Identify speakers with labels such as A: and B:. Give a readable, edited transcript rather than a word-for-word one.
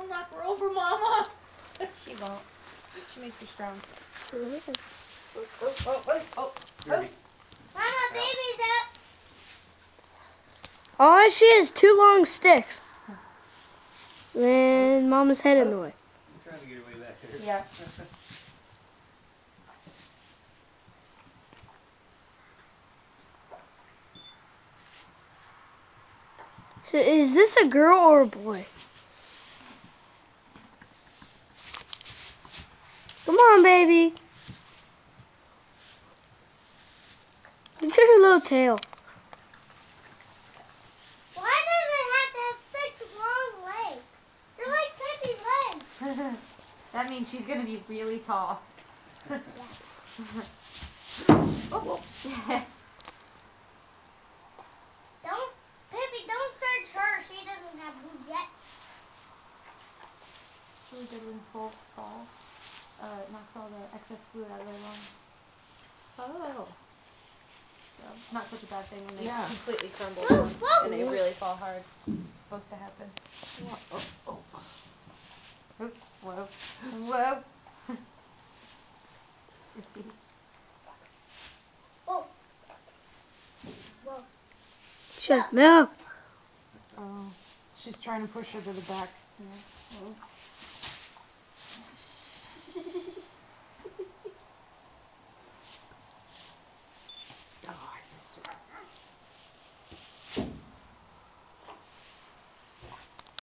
A: knock her over, Mama.
B: She won't. She makes her strong.
A: Oh.
C: Mama, baby's up.
D: All she has 2 long sticks. And Mama's head in the way.
E: I'm trying to get away back there.
B: Yeah.
D: So is this a girl or a boy? Come on, baby. Look at her little tail.
C: Why does it have to have 6 long legs? They're like Pepe's legs.
B: That means she's gonna be really tall. Oh.
C: Don't search her. She doesn't have boobs yet.
B: It's really good when folks fall. It knocks all the excess fluid out of their lungs.
A: Oh.
B: So, not such a bad thing when they
A: Yeah.
B: completely crumble
C: Whoa,
B: down
C: whoa.
B: and they really fall hard. It's supposed to happen.
A: Oh.
B: Oop, whoa. Whoa.
C: Whoa. Whoa.
D: Shut no.
A: Oh. She's trying to push her to the back.
B: Yeah.